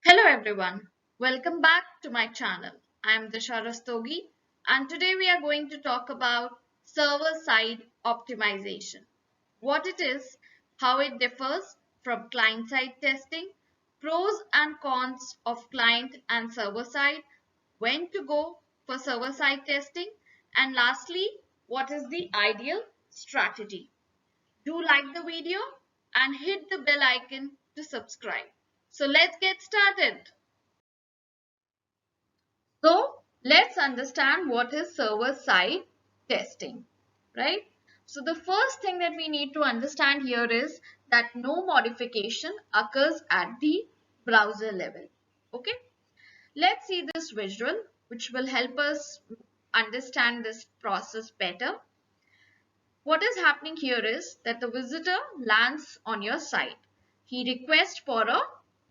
Hello everyone, welcome back to my channel. I am Disha Rastogi and today we are going to talk about server-side optimization. What it is, how it differs from client-side testing, pros and cons of client and server-side, when to go for server-side testing, and lastly, what is the ideal strategy. Do like the video and hit the bell icon to subscribe. So let's get started. So let's understand what is server-side testing, right? So the first thing that we need to understand here is that no modification occurs at the browser level. Okay, let's see this visual which will help us understand this process better. What is happening here is that the visitor lands on your site. He requests for a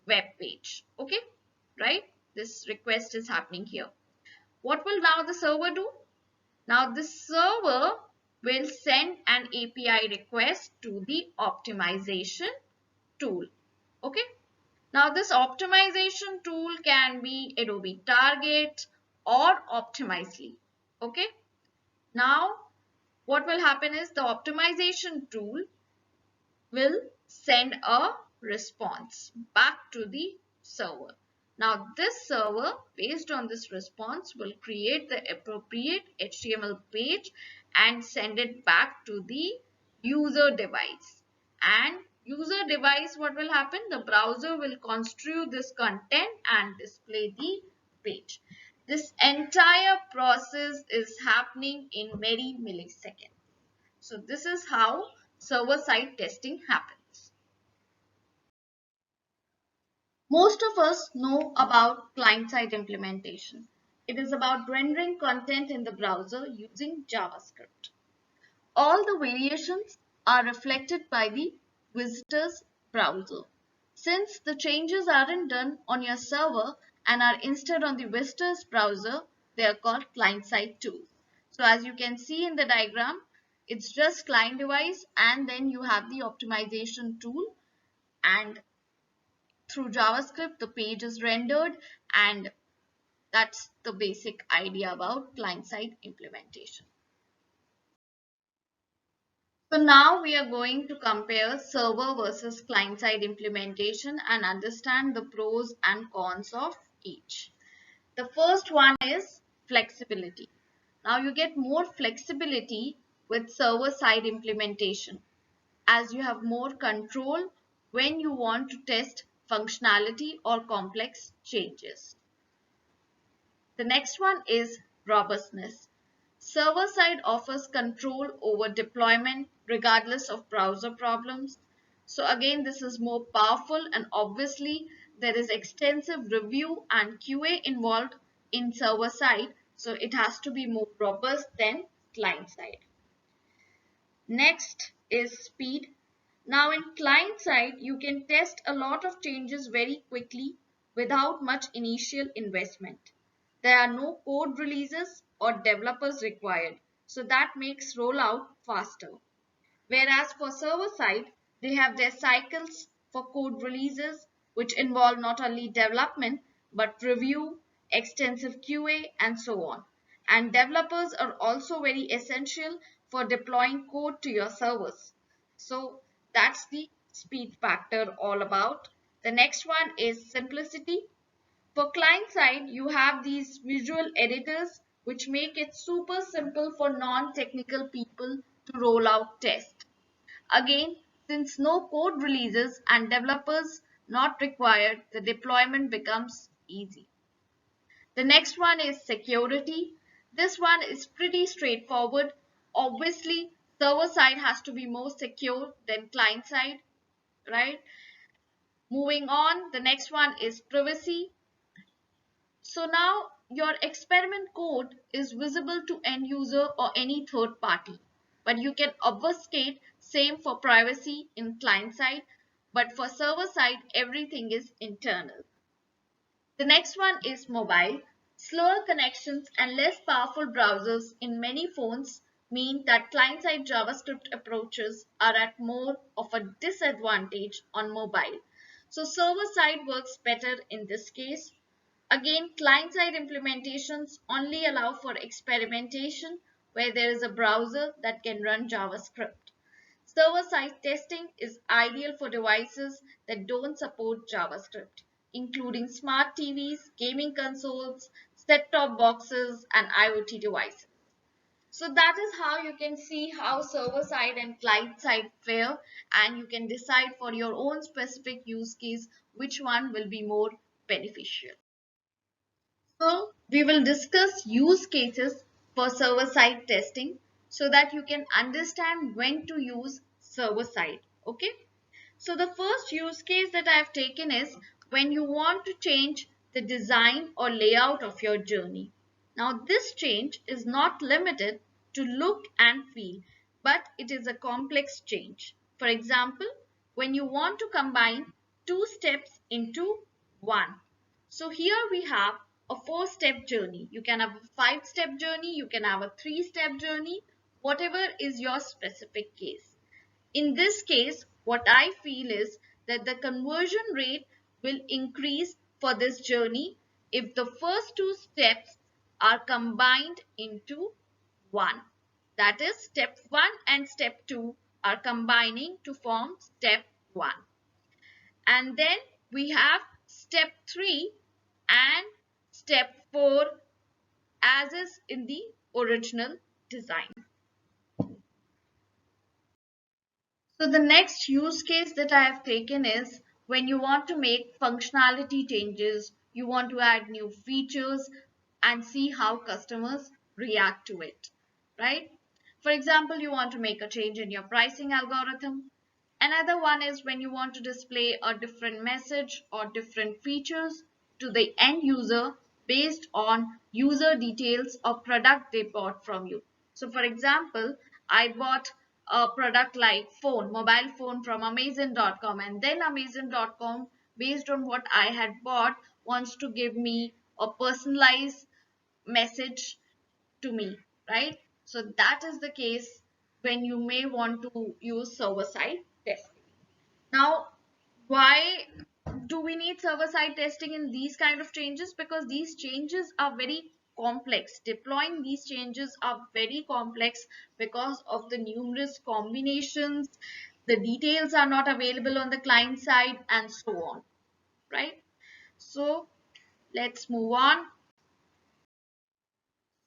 web page. Okay, right? This request is happening here. What will now the server do? Now the server will send an API request to the optimization tool. Okay. Now this optimization tool can be Adobe Target or Optimizely. Okay. Now what will happen is the optimization tool will send a response back to the server. Now this server, based on this response, will create the appropriate HTML page and send it back to the user device. And user device, what will happen? The browser will construe this content and display the page. This entire process is happening in very milliseconds. So this is how server-side testing happens. Most of us know about client-side implementation. It is about rendering content in the browser using JavaScript. All the variations are reflected by the visitor's browser. Since the changes aren't done on your server and are instead on the visitor's browser, they are called client-side tools. So as you can see in the diagram, it's just client device and then you have the optimization tool, and through JavaScript the page is rendered, and that's the basic idea about client-side implementation. So now we are going to compare server versus client-side implementation and understand the pros and cons of each. The first one is flexibility. Now you get more flexibility with server-side implementation as you have more control when you want to test functionality or complex changes. The next one is robustness. Server-side offers control over deployment regardless of browser problems. So again, this is more powerful, and obviously there is extensive review and QA involved in server-side. So it has to be more robust than client-side. Next is speed. Now in client side, you can test a lot of changes very quickly without much initial investment. There are no code releases or developers required, so that makes rollout faster. Whereas for server side, they have their cycles for code releases, which involve not only development but review, extensive QA, and so on. And developers are also very essential for deploying code to your servers. So that's the speed factor all about. The next one is simplicity. For client side, you have these visual editors which make it super simple for non-technical people to roll out tests. Again, since no code releases and developers not required, the deployment becomes easy. The next one is security. This one is pretty straightforward. Obviously, server side has to be more secure than client side, right? Moving on, the next one is privacy. So now your experiment code is visible to end user or any third party, but you can obfuscate same for privacy in client side, but for server side everything is internal. The next one is mobile. Slower connections and less powerful browsers in many phones mean that client-side JavaScript approaches are at more of a disadvantage on mobile. So server side works better in this case. Again, client-side implementations only allow for experimentation where there is a browser that can run JavaScript. Server-side testing is ideal for devices that don't support JavaScript, including smart TVs, gaming consoles, set-top boxes, and IoT devices. So that is how you can see how server side and client side fare, and you can decide for your own specific use case which one will be more beneficial. So we will discuss use cases for server side testing so that you can understand when to use server side. Okay. So the first use case that I have taken is when you want to change the design or layout of your journey. Now this change is not limited to look and feel, but it is a complex change. For example, when you want to combine two steps into one. So here we have a 4-step journey. You can have a 5-step journey, you can have a 3-step journey, whatever is your specific case. In this case, what I feel is that the conversion rate will increase for this journey if the first 2 steps are combined into one. That is, step 1 and step 2 are combining to form step 1. And then we have step 3 and step 4 as is in the original design. So the next use case that I have taken is when you want to make functionality changes, you want to add new features and see how customers react to it, right? For example, you want to make a change in your pricing algorithm. Another one is when you want to display a different message or different features to the end user based on user details or product they bought from you. So for example, I bought a product like mobile phone from Amazon.com, and then Amazon.com, based on what I had bought, wants to give me a personalized message to me, right? So that is the case when you may want to use server-side testing. Now, why do we need server-side testing in these kind of changes? Because these changes are very complex. Deploying these changes are very complex because of the numerous combinations. The details are not available on the client side and so on, right? So let's move on.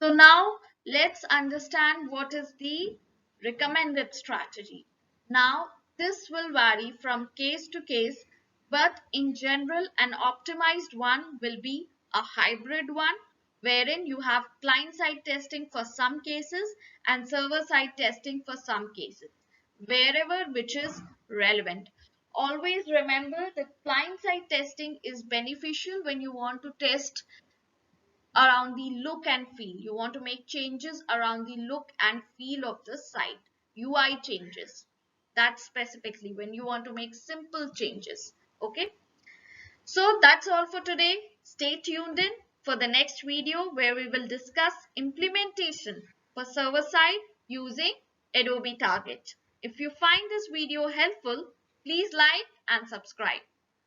So now let's understand what is the recommended strategy. Now this will vary from case to case, but in general an optimized one will be a hybrid one wherein you have client-side testing for some cases and server-side testing for some cases, wherever which is relevant. Always remember that client-side testing is beneficial when you want to test around the look and feel. You want to make changes around the look and feel of the site. UI changes. That's specifically when you want to make simple changes. Okay. So that's all for today. Stay tuned in for the next video where we will discuss implementation for server side using Adobe Target. If you find this video helpful, please like and subscribe.